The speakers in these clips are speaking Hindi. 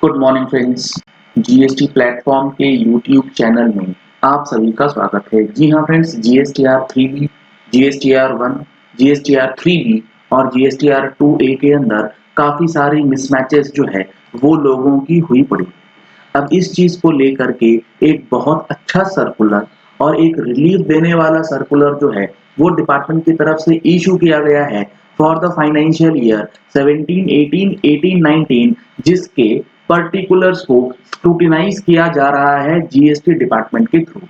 Good morning friends. GST platform के यूट्यूब चैनल में आप सभी का स्वागत है। जी हाँ friends, GSTR 3B, GSTR 1, GSTR 3B और जीएसटीआर 2A के अंदर काफी सारी मिसमैचेस जो है वो लोगों की हुई पड़ी। अब इस चीज को लेकर के एक बहुत अच्छा सर्कुलर और एक रिलीफ देने वाला सर्कुलर जो है वो डिपार्टमेंट की तरफ से इशू किया गया है फॉर द फाइनेंशियल ईयर 17-18, 18-19, जिसके पर्टिकुलर्स को स्क्रूटिनाइज किया जा रहा है जीएसटी डिपार्टमेंट के थ्रू।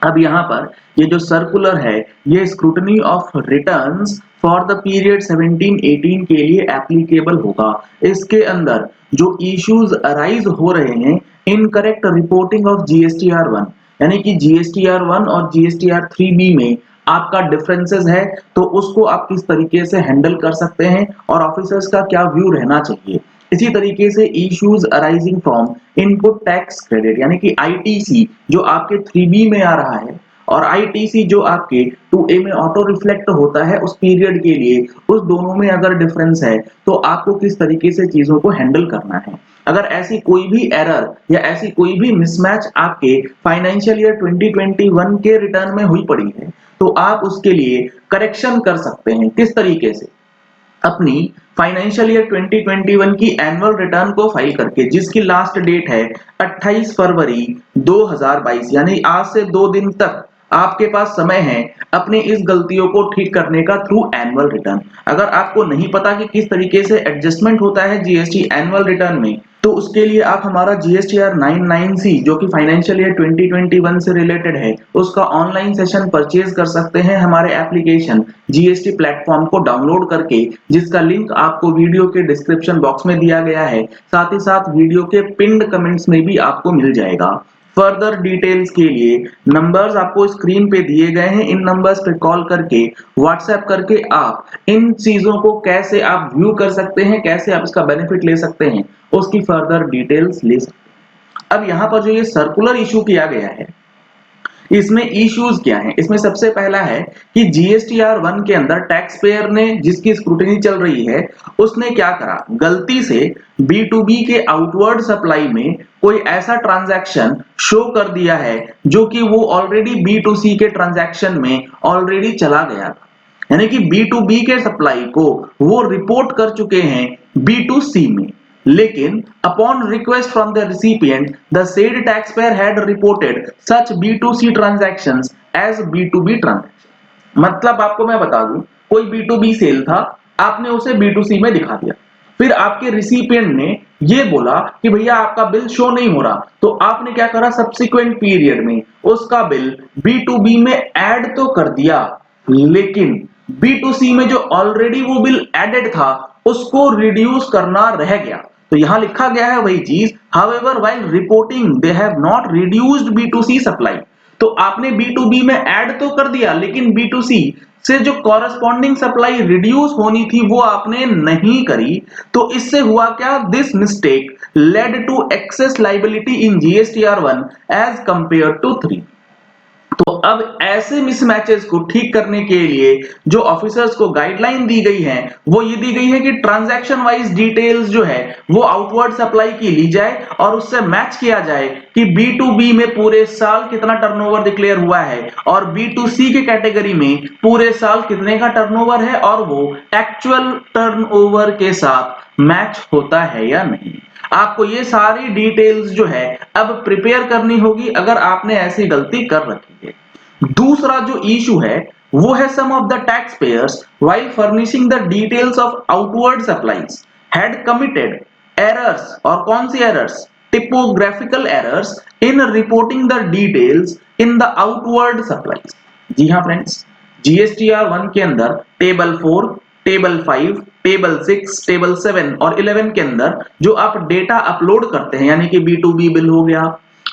अब यहाँ पर ये जो सर्कुलर है ये scrutiny of returns for the period 17-18 के लिए एप्लीकेबल होगा। इसके अंदर जो इश्यूज अराइज हो रहे हैं, इनकरेक्ट रिपोर्टिंग ऑफ जीएसटीआर 1, यानी कि जीएसटीआर 1 और जीएसटीआर 3B में आपका डिफरेंसेस है, तो उसको आप किस तरीके से हैंडल कर सकते हैं और ऑफिसर्स का क्या व्यू रहना चाहिए। इसी तरीके से issues arising from input tax credit, यानी कि आईटीसी जो आपके 3B में आ रहा है और आईटीसी जो आपके 2A में ऑटो रिफ्लेक्ट होता है उस पीरियड के लिए, उस दोनों में अगर डिफरेंस है तो आपको किस तरीके से चीजों को हैंडल करना है। अगर ऐसी कोई भी एरर या ऐसी कोई भी मिसमैच आपके फाइनेंशियल ईयर 2021 के रिटर्न में हुई पड़ी है तो आप उसके लिए करेक्शन कर सकते हैं। किस तरीके से? अपनी फाइनेंशियल ईयर 2021 की एनुअल रिटर्न को फाइल करके, जिसकी लास्ट डेट है 28 फरवरी 2022, यानी आज से 2 दिन तक आपके पास समय है अपने इस गलतियों को ठीक करने का थ्रू एनुअल रिटर्न। अगर आपको नहीं पता कि किस तरीके से एडजस्टमेंट होता है जीएसटी एनुअल रिटर्न में, तो उसके लिए आप हमारा जीएसटीआर 99C जो कि फाइनेंशियल ईयर 2021 से रिलेटेड है उसका ऑनलाइन सेशन परचेज कर सकते हैं हमारे एप्लीकेशन जीएसटी प्लेटफॉर्म को डाउनलोड करके, जिसका लिंक आपको वीडियो के डिस्क्रिप्शन बॉक्स में दिया गया है, साथ ही साथ वीडियो के पिन्ड कमेंट्स में भी आपको मिल जाएगा। फर्दर डिटेल्स के लिए नंबर्स आपको स्क्रीन पे दिए गए हैं, इन नंबर्स पे कॉल करके व्हाट्सएप करके आप इन चीजों को कैसे आप व्यू कर सकते हैं, कैसे आप इसका बेनिफिट ले सकते हैं, उसकी फर्दर डिटेल्स ले सकते हैं। अब यहाँ पर जो ये सर्कुलर इशू किया गया है इसमें इश्यूज क्या हैं? इसमें सबसे पहला है कि जीएसटीआर 1 के अंदर टैक्स पेयर ने, जिसकी स्क्रूटिनी चल रही है, उसने क्या करा, गलती से B2B के आउटवर्ड सप्लाई में कोई ऐसा ट्रांजैक्शन शो कर दिया है जो कि वो ऑलरेडी B2C के ट्रांजैक्शन में ऑलरेडी चला गया था। यानी कि B2B के सप्लाई को वो रिपोर्ट कर चुके हैं B2C में, लेकिन upon request from the recipient, the said taxpayer had reported such B2C transactions as B2B transaction। मतलब आपको मैं बता दूं, कोई B2B सेल था, आपने उसे B2C में दिखा दिया, फिर आपके रिसिपिएंट ने ये बोला कि भैया आपका बिल शो नहीं हो रहा, तो आपने क्या करा, सब्सिक्वेंट पीरियड में उसका बिल B2B में ऐड तो कर दिया, लेकिन B2C में जो ऑलरेडी वो बिल एडेड था उसको रिड्यूस करना रह गया। तो यहां लिखा गया है वही चीज, however while reporting they have not reduced B2C supply. तो आपने B2B में ऐड तो कर दिया, लेकिन B2C से जो कॉरेस्पॉन्डिंग सप्लाई रिड्यूस होनी थी वो आपने नहीं करी। तो इससे हुआ क्या, this mistake led to excess liability in GSTR 1 as compare to 3। तो अब ऐसे मिसमैचेस को ठीक करने के लिए जो ऑफिसर्स को गाइडलाइन दी गई है वो ये दी गई है कि ट्रांजैक्शन वाइज डिटेल्स जो है वो आउटवर्ड सप्लाई की ली जाए और उससे मैच किया जाए कि B2B में पूरे साल कितना टर्नओवर डिक्लेयर हुआ है और B2C के कैटेगरी में पूरे साल कितने का टर्नओवर है और वो एक्चुअल टर्नओवर के साथ मैच होता है या नहीं। आपको ये सारी डिटेल्स जो है अब प्रिपेयर करनी होगी अगर आपने ऐसी गलती कर रखी है। दूसरा जो इशू है वो है some of the tax payers while furnishing the details of outward supplies had committed errors. और कौन सी errors? Typographical errors in reporting the details in the outward supplies. जी हाँ फ्रेंड्स, जीएसटीआर 1 के अंदर टेबल 4, टेबल 5, टेबल 6, टेबल 7 और 11 के अंदर जो आप डेटा अपलोड करते हैं, यानी कि B2B बिल हो गया,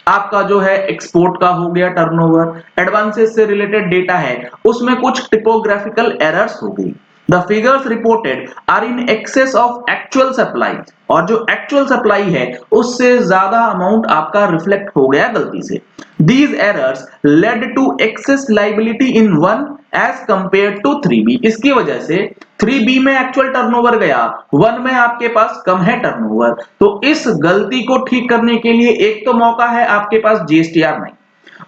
आपका जो है एक्सपोर्ट का हो गया टर्नओवर, एडवांसेस से रिलेटेड डेटा है, उसमें कुछ टिपोग्राफिकल एरर्स हो गई। The figures reported are in excess of actual supply, और जो एक्चुअल सप्लाई है उससे ज्यादा अमाउंट आपका रिफ्लेक्ट हो गया गलती से। These errors led to excess liability in 1 as compared to 3B। इसकी वजह से 3B में एक्चुअल टर्नओवर गया, 1 में आपके पास कम है टर्नओवर। तो इस गलती को ठीक करने के लिए एक तो मौका है आपके पास GSTR 9,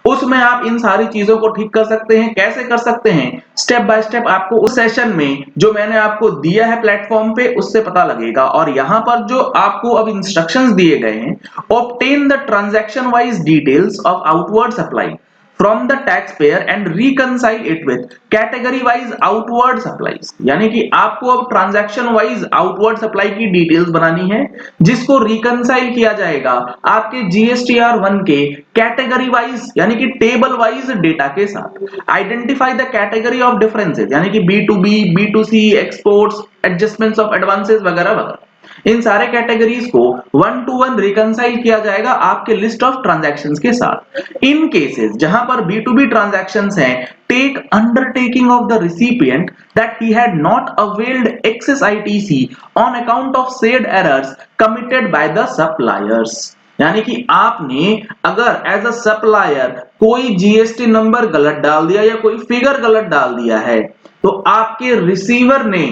उसमें आप इन सारी चीजों को ठीक कर सकते हैं। कैसे कर सकते हैं, स्टेप बाय स्टेप आपको उस सेशन में जो मैंने आपको दिया है प्लेटफॉर्म पे उससे पता लगेगा। और यहां पर जो आपको अब इंस्ट्रक्शंस दिए गए हैं, obtain the transaction wise details of outward supply from the taxpayer and reconcile it with category wise outward supplies। यानी कि आपको अब ट्रांजैक्शन वाइज आउटवर्ड सप्लाई की डिटेल्स बनानी है, जिसको रिकंसाइल किया जाएगा आपके GSTR 1 के कैटेगरी वाइज यानी कि टेबल वाइज डेटा के साथ। Identify the category of differences यानी कि B2B, B2C, exports, adjustments of advances वगैरह वगैरह, इन सारे कैटेगरीज को 1 to 1 रिकंसाइल किया जाएगा आपके लिस्ट ऑफ ट्रांजैक्शंस के साथ। इन केसेस जहां पर B2B ट्रांजैक्शंस हैं, take undertaking of the recipient that he had not availed excess ITC on account of said errors committed by the suppliers. यानी कि आपने अगर एज अ सप्लायर कोई GST नंबर गलत डाल दिया या कोई फिगर गलत डाल दिया है, तो आपके रिसीवर ने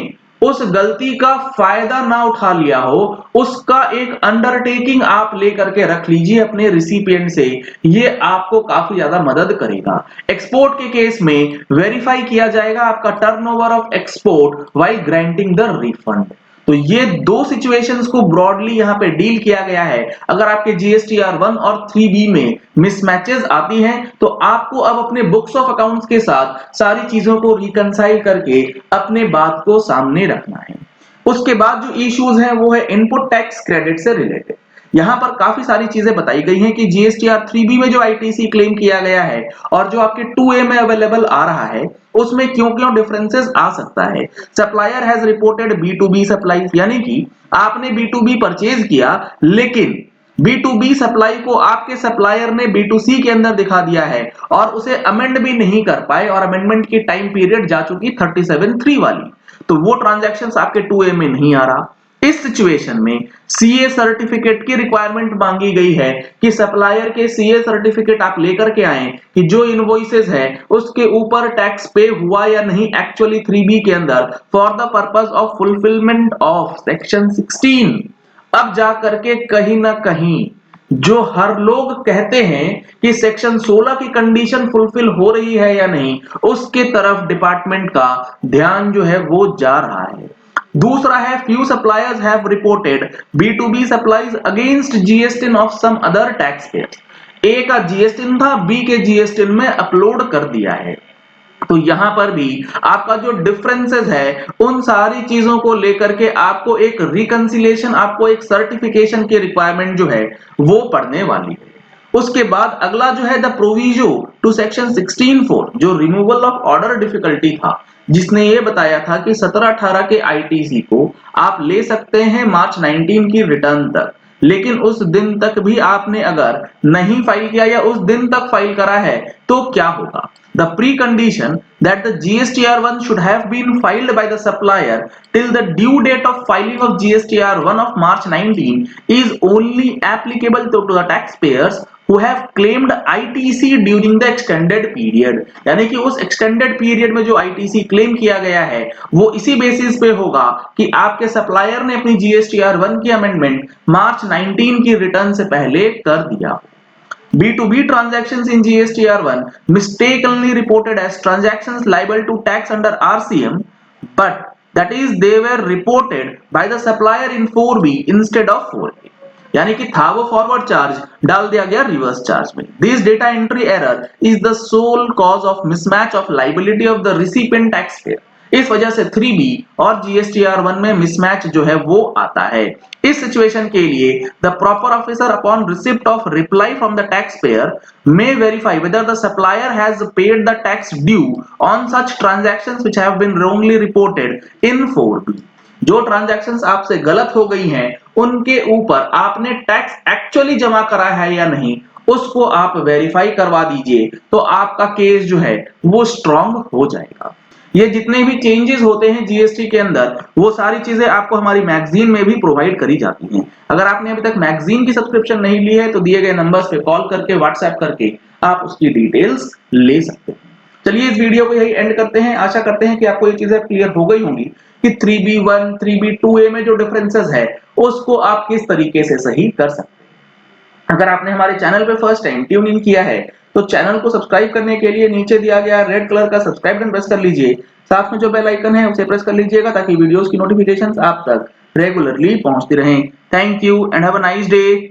उस गलती का फायदा ना उठा लिया हो, उसका एक अंडरटेकिंग आप लेकर के रख लीजिए अपने रिसिपिएंट से। ये आपको काफी ज्यादा मदद करेगा। एक्सपोर्ट के केस में वेरीफाई किया जाएगा आपका turnover of export while granting the refund. तो ये दो सिचुएशंस को ब्रॉडली यहां पे डील किया गया है। अगर आपके GSTR 1 और 3B में मिसमैचेस आती हैं, तो आपको अब अपने बुक्स ऑफ अकाउंट्स के साथ सारी चीजों को रिकंसाइल करके अपने बात को सामने रखना है। उसके बाद जो इश्यूज हैं वो है इनपुट टैक्स क्रेडिट से रिलेटेड। यहां पर काफी सारी चीजें बताई गई हैं कि GSTR 3B में जो ITC क्लेम किया गया है और जो आपके 2A में अवेलेबल आ रहा है, उसमें क्यों डिफरेंसेस आ सकता है। Supplier has reported B2B supply, यानी कि आपने B2B परचेज किया, लेकिन B2B सप्लाई को आपके सप्लायर ने B2C के अंदर दिखा दिया है और उसे अमेंड भी नहीं कर पाए, और अमेंडमेंट की टाइम पीरियड जा चुकी 37(3) वाली, तो वो ट्रांजैक्शंस आपके 2A में नहीं आ रहा। इस सिचुएशन में CA सर्टिफिकेट की रिक्वायरमेंट मांगी गई है कि सप्लायर के CA सर्टिफिकेट आप लेकर के आए कि जो इनवॉइसेस है उसके ऊपर टैक्स पे हुआ या नहीं एक्चुअली 3B के अंदर, for the purpose of fulfilment of section 16। अब जा करके कहीं ना कहीं जो हर लोग कहते हैं कि सेक्शन 16 की कंडीशन फुलफिल हो रही है या नहीं, उसके तरफ डिपार्टमेंट का ध्यान जो है वो जा रहा है। दूसरा है few suppliers have reported B2B supplies against GSTIN of some other taxpayers। A का GSTIN था, B के GSTIN में अपलोड कर दिया है। तो यहां पर भी आपका जो डिफरेंसेस है उन सारी चीजों को लेकर के आपको एक रिकंसिलेशन, आपको एक सर्टिफिकेशन की रिक्वायरमेंट जो है वो पड़ने वाली है। उसके बाद अगला जो है द प्रोविजो टू सेक्शन 16(4) जो रिमूवल ऑफ ऑर्डर डिफिकल्टी था, जिसने ये बताया था कि 17-18 के ITC को आप ले सकते हैं मार्च 19 की रिटर्न तक, लेकिन उस दिन तक भी आपने अगर नहीं फाइल किया या उस दिन तक फाइल करा है तो क्या होगा। The precondition that the GSTR 1 should have been filed by the supplier till the due date of filing of GSTR 1 of March 19 is only applicable to the taxpayers who have claimed ITC during the extended period। यानी कि उस extended period में जो ITC क्लेम किया गया है वो इसी बेसिस पे होगा कि आपके सप्लायर ने अपनी GSTR 1 की अमेंडमेंट मार्च 19 की रिटर्न से पहले कर दिया। B2B transactions in GSTR 1 mistakenly reported as transactions liable to tax under RCM, but that is they were reported by the supplier in 4B instead of 4A। यानी कि था वो फॉरवर्ड चार्ज, डाल दिया गया रिवर्स चार्ज में। This data entry error is the sole cause of mismatch of liability of the recipient taxpayer. इस वजह से 3B और GSTR 1 में मिसमैच जो है वो आता है। इस सिचुएशन के लिए the proper officer upon receipt of reply from the taxpayer may verify whether the supplier has paid the tax due on such transactions which have been wrongly reported in 4B। जो ट्रांजैक्शंस आपसे गलत हो गई हैं उनके ऊपर आपने टैक्स एक्चुअली जमा करा है या नहीं, उसको आप वेरीफाई करवा दीजिए, तो आपका केस जो है वो स्ट्रांग हो जाएगा। ये जितने भी चेंजेस होते हैं जीएसटी के अंदर वो सारी चीजें आपको हमारी मैगजीन में भी प्रोवाइड करी जाती हैं। अगर आपने अभी तक मैगजीन की सब्सक्रिप्शन नहीं ली है तो दिए गए नंबर्स पे कॉल करके व्हाट्सएप करके आप उसकी डिटेल्स ले सकते हैं। चलिए इस वीडियो को यही एंड करते हैं। आशा करते हैं कि आपको ये चीजें क्लियर हो गई होंगी कि 3B1 3B2A में जो डिफरेंसेस है उसको आप किस तरीके से सही कर सकते हैं। अगर आपने हमारे चैनल पे फर्स्ट टाइम ट्यून इन किया है तो चैनल को सब्सक्राइब करने के लिए नीचे दिया गया रेड कलर का सब्सक्राइब बटन प्रेस कर लीजिए। साथ में जो बेल आइकन है उसे प्रेस कर लीजिएगा ताकि वीडियोस की नोटिफिकेशंस आप तक रेगुलरली पहुंचती रहें। Thank you and have a nice day.